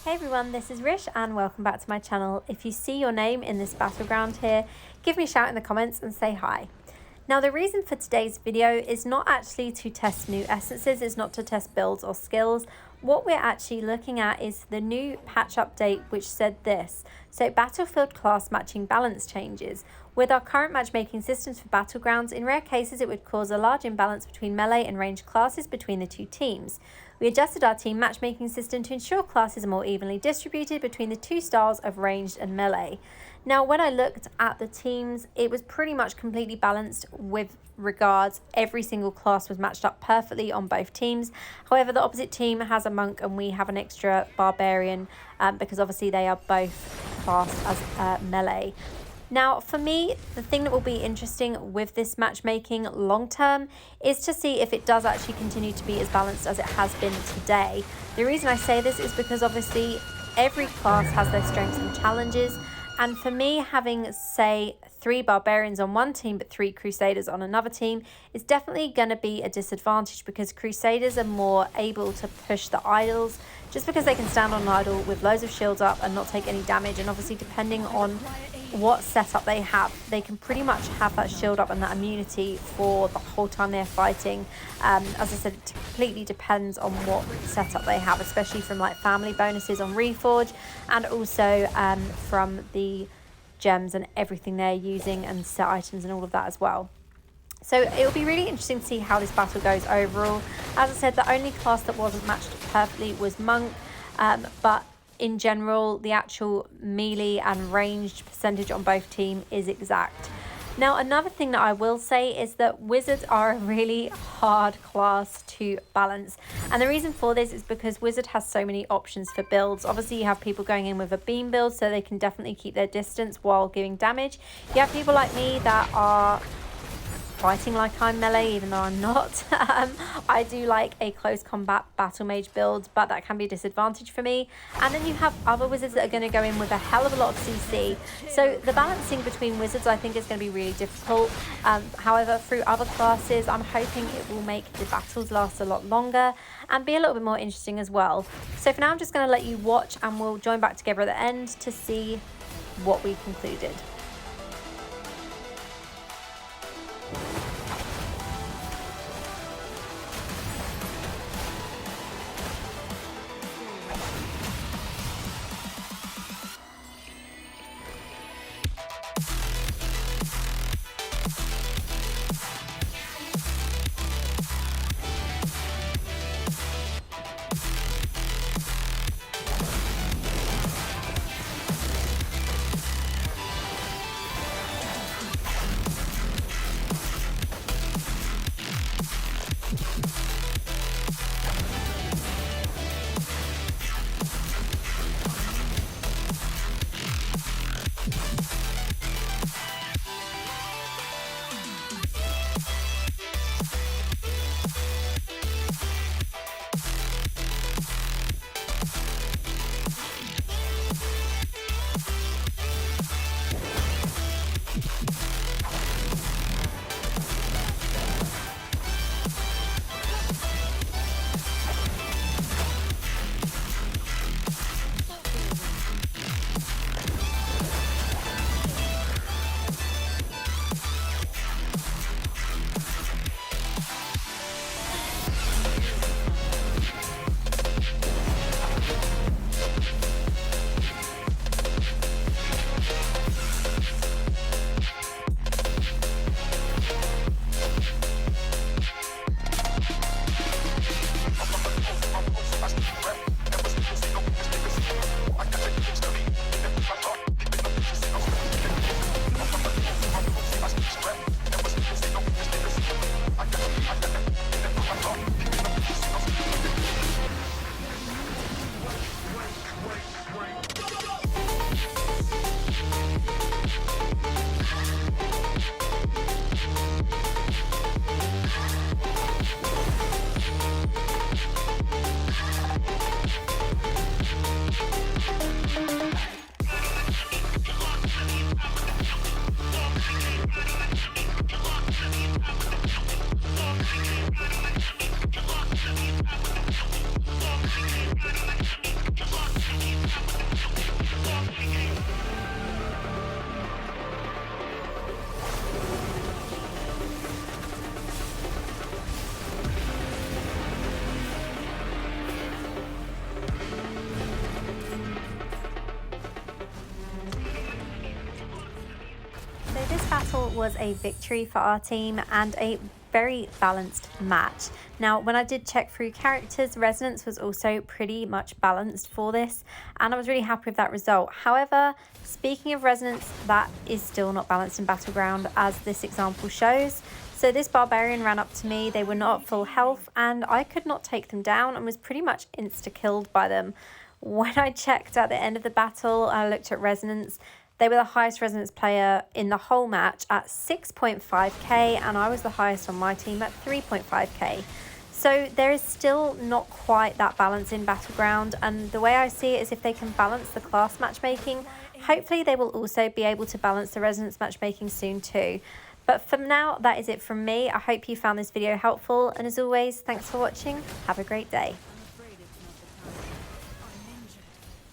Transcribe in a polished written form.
Hey everyone, this is Rish and welcome back to my channel. If you see your name in this battleground here, give me a shout in the comments and say hi. Now the reason for today's video is not actually to test new essences, it's not to test builds or skills. What we're actually looking at is the new patch update which said this. So battlefield class matching balance changes. With our current matchmaking systems for battlegrounds, in rare cases it would cause a large imbalance between melee and ranged classes between the two teams. We adjusted our team matchmaking system to ensure classes are more evenly distributed between the two styles of ranged and melee. Now when I looked at the teams, it was pretty much completely balanced with regards. Every single class was matched up perfectly on both teams. However, the opposite team has a monk and we have an extra barbarian because obviously they are both classed as melee. Now, for me, the thing that will be interesting with this matchmaking long term is to see if it does actually continue to be as balanced as it has been today. The reason I say this is because obviously every class has their strengths and challenges. And for me, having, say, 3 barbarians on one team but 3 crusaders on another team is definitely going to be a disadvantage because crusaders are more able to push the idols just because they can stand on an idol with loads of shields up and not take any damage. And obviously, depending on what setup they have, they can pretty much have that shield up and that immunity for the whole time they're fighting. As I said, it completely depends on what setup they have, especially from like family bonuses on Reforge and also from the gems and everything they're using and set items and all of that as well. So it'll be really interesting to see how this battle goes overall. As I said, the only class that wasn't matched perfectly was Monk, but in general, the actual melee and ranged percentage on both teams is exact. Now, another thing that I will say is that Wizards are a really hard class to balance. And the reason for this is because Wizard has so many options for builds. Obviously, you have people going in with a beam build, so they can definitely keep their distance while giving damage. You have people like me that are fighting like I'm melee, even though I'm not. I do like a close combat battle mage build, but that can be a disadvantage for me. And then you have other wizards that are going to go in with a hell of a lot of CC. So the balancing between wizards I think is going to be really difficult. However, through other classes, I'm hoping it will make the battles last a lot longer and be a little bit more interesting as well. So for now, I'm just going to let you watch and we'll join back together at the end to see what we concluded. battle was a victory for our team and a very balanced match. Now, when I did check through characters, Resonance was also pretty much balanced for this, and I was really happy with that result. However, speaking of Resonance, that is still not balanced in Battleground, as this example shows. So this Barbarian ran up to me, they were not at full health, and I could not take them down and was pretty much insta-killed by them. When I checked at the end of the battle, I looked at Resonance. They were the highest Resonance player in the whole match at 6.5k, and I was the highest on my team at 3.5k. So there is still not quite that balance in Battleground, and the way I see it is if they can balance the class matchmaking, hopefully they will also be able to balance the Resonance matchmaking soon too. But for now, that is it from me. I hope you found this video helpful, and as always, thanks for watching. Have a great day.